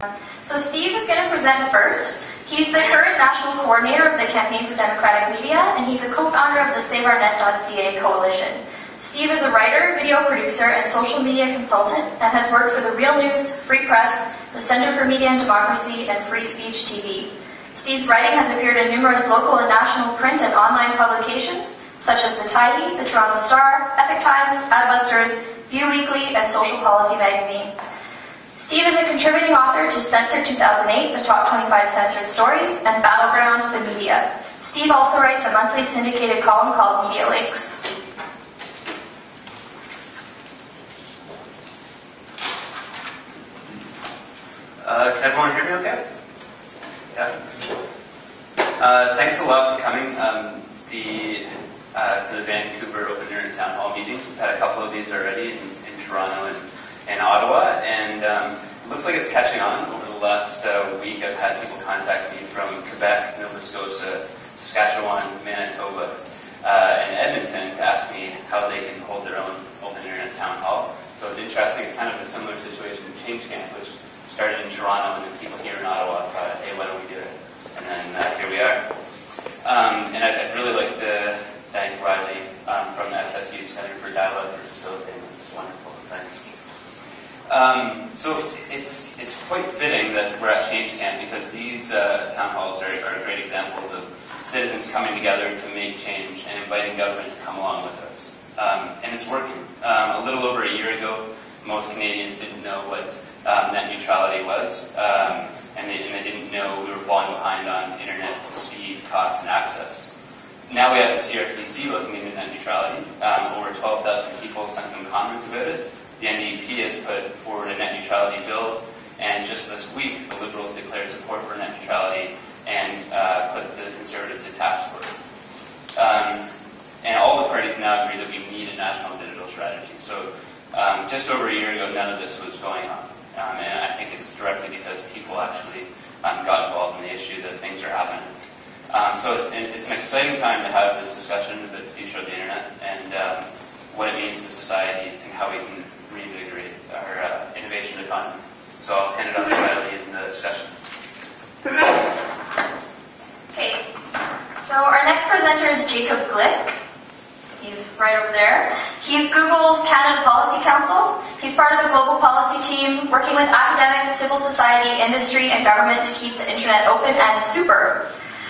So Steve is going to present first. He's the current national coordinator of the Campaign for Democratic Media, and he's a co-founder of the saveournet.ca coalition. Steve is a writer, video producer, and social media consultant that has worked for the Real News, Free Press, the Center for Media and Democracy, and Free Speech TV. Steve's writing has appeared in numerous local and national print and online publications, such as The Tidy, The Toronto Star, Epic Times, Adbusters, View Weekly, and Social Policy magazine. Steve is a contributing author to Censored 2008, the top 25 censored stories, and Battleground, the media. Steve also writes a monthly syndicated column called Media Links. Can everyone hear me okay? Yeah. Thanks a lot for coming to the Vancouver Open Internet Town Hall meeting. We've had a couple of these already in Toronto and Ottawa, and it looks like it's catching on. Over the last week, I've had people contact me from Quebec, Nova Scotia, Saskatchewan, Manitoba, and Edmonton to ask me how they can hold their own Open Internet Town Hall. So it's interesting. It's kind of a similar situation in Change Camp, which started in Toronto, and then people here in Ottawa thought, hey, why don't we do it? And then here we are. And I'd really like to thank Riley from the SFU Center for Dialogue for facilitating this. It's wonderful. Thanks. So it's quite fitting that we're at Change Camp because these town halls are great examples of citizens coming together to make change and inviting government to come along with us. And it's working. A little over a year ago, most Canadians didn't know what net neutrality was, and they didn't know we were falling behind on internet speed, cost, and access. Now we have the CRTC looking into net neutrality. Over 12,000 people sent them comments about it. The NDP has put forward a net neutrality bill, and just this week, the Liberals declared support for net neutrality and put the Conservatives to task for it. And all the parties now agree that we need a national digital strategy. So just over a year ago, none of this was going on. And I think it's directly because people actually got involved in the issue that things are happening. So it's an exciting time to have this discussion about the future of the internet and what it means to society and how we can reinvigorate our innovation economy. So I'll hand it off to Riley in the discussion. Okay, so our next presenter is Jacob Glick. He's right over there. He's Google's Canada Policy Council. He's part of the global policy team, working with academics, civil society, industry, and government to keep the internet open and super.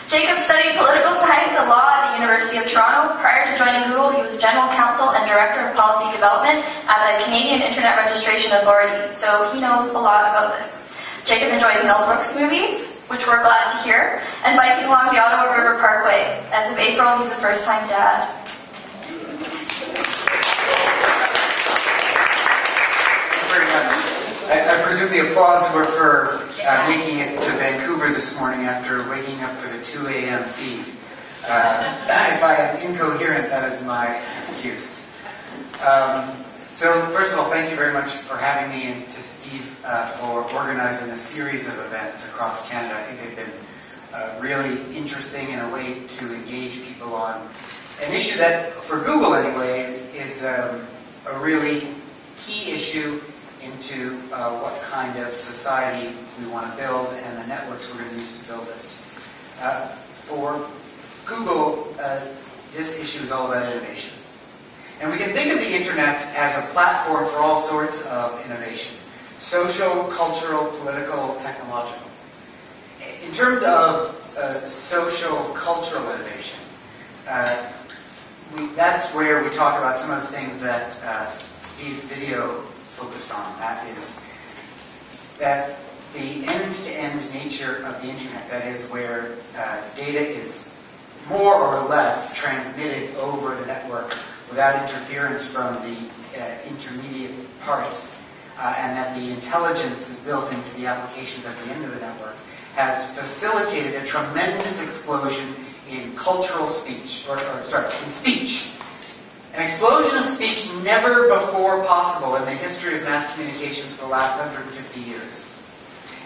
Jacob studied political science and law at the University of Toronto. Prior to joining Google, he was General Counsel and Director of Policy Development at the Canadian Internet Registration Authority, so he knows a lot about this. Jacob enjoys Mel Brooks movies, which we're glad to hear, and biking along the Ottawa River Parkway. As of April, he's a first-time dad. I presume the applause were for making it to Vancouver this morning after waking up for the 2 a.m. feed. If I am incoherent, that is my excuse. So first of all, thank you very much for having me, and to Steve for organizing a series of events across Canada. I think they've been really interesting in a way to engage people on an issue that, for Google anyway, is a really key issue into what kind of society we want to build and the networks we're going to use to build it. For Google, this issue is all about innovation. And we can think of the internet as a platform for all sorts of innovation: social, cultural, political, technological. In terms of social, cultural innovation, that's where we talk about some of the things that Steve's video focused on. That is that the end-to-end nature of the internet, that is where data is more or less transmitted over the network without interference from the intermediate parts, and that the intelligence is built into the applications at the end of the network, has facilitated a tremendous explosion in cultural speech, in speech. An explosion of speech never before possible in the history of mass communications for the last 150 years.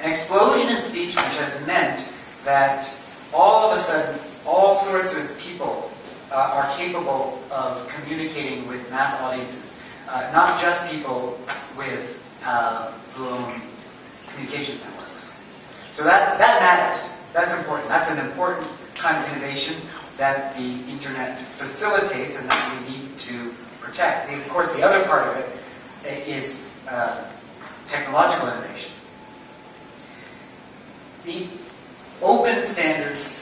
An explosion in speech which has meant that all of a sudden, all sorts of people are capable of communicating with mass audiences. Not just people with who own communications networks. So that matters. That's important. That's an important kind of innovation that the internet facilitates and that we need to protect. And of course, the other part of it is technological innovation. The open standards,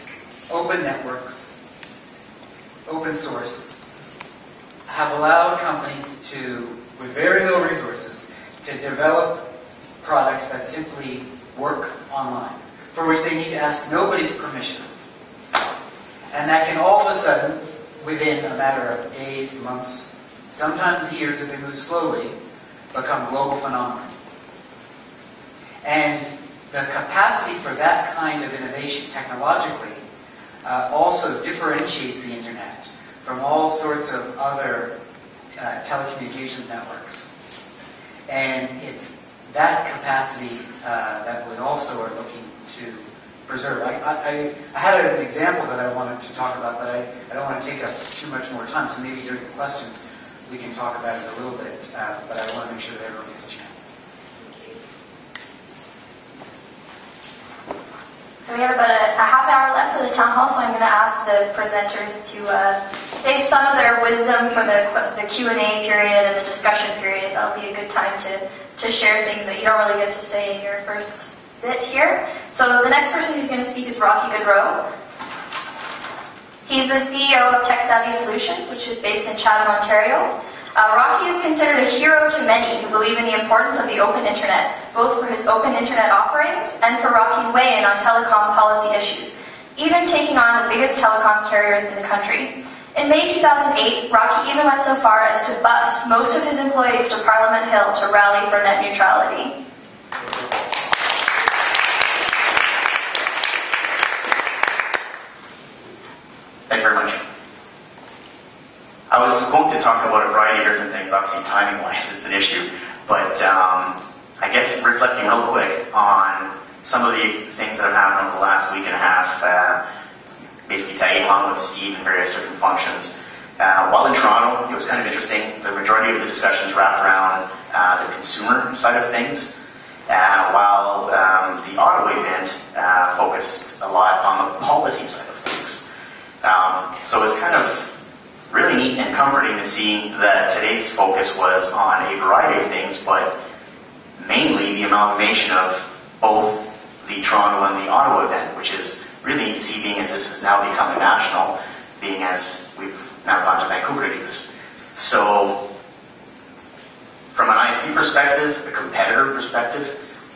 open networks, open source have allowed companies to, with very little resources, to develop products that simply work online, for which they need to ask nobody's permission. And that can all of a sudden, within a matter of days, months, sometimes years if they move slowly, become global phenomenon. And the capacity for that kind of innovation technologically also differentiates the internet from all sorts of other telecommunications networks. And it's that capacity that we also are looking to preserve. I had an example that I wanted to talk about, but I don't want to take up too much more time, so maybe during the questions we can talk about it a little bit, but I want to make sure that everyone gets a chance. So we have about a half an hour left for the town hall, so I'm going to ask the presenters to save some of their wisdom for the Q&A period and the discussion period. That'll be a good time to share things that you don't really get to say in your first bit here. So the next person who's going to speak is Rocky Goodrow. He's the CEO of Tech Savvy Solutions, which is based in Chatham, Ontario. Rocky is considered a hero to many who believe in the importance of the open internet, both for his open internet offerings and for Rocky's weigh-in on telecom policy issues, even taking on the biggest telecom carriers in the country. In May 2008, Rocky even went so far as to bus most of his employees to Parliament Hill to rally for net neutrality. Thank you very much. I was going to talk about a variety of different things, obviously timing-wise it's an issue, but I guess reflecting real quick on some of the things that have happened over the last week and a half, basically tagging along with Steve in various different functions. While in Toronto, it was kind of interesting. The majority of the discussions wrapped around the consumer side of things, while the Ottawa event focused a lot on the policy side of things. So it's kind of really neat and comforting to see that today's focus was on a variety of things, but mainly the amalgamation of both the Toronto and the Ottawa event, which is really neat to see, being as this has now become a national, being as we've now gone to Vancouver to do this. So, from an ISP perspective, a competitor perspective,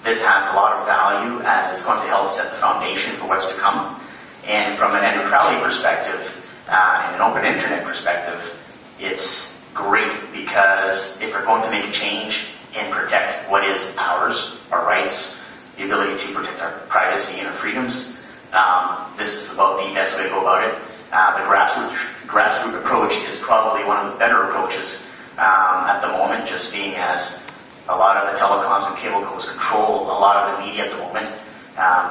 this has a lot of value as it's going to help set the foundation for what's to come. And from an net neutrality perspective, and an open internet perspective, it's great because if we're going to make a change and protect what is ours, our rights, the ability to protect our privacy and our freedoms, this is about the best way to go about it. The grassroots approach is probably one of the better approaches at the moment, just being as a lot of the telecoms and cable cos control a lot of the media at the moment.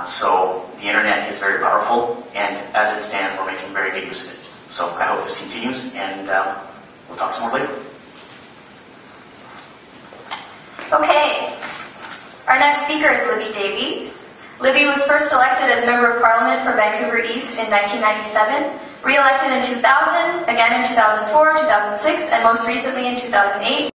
So the internet is very powerful, and as it stands, we're making very good use of it. So I hope this continues, and we'll talk some more later. Okay, our next speaker is Libby Davies. Libby was first elected as Member of Parliament for Vancouver East in 1997, re-elected in 2000, again in 2004, 2006, and most recently in 2008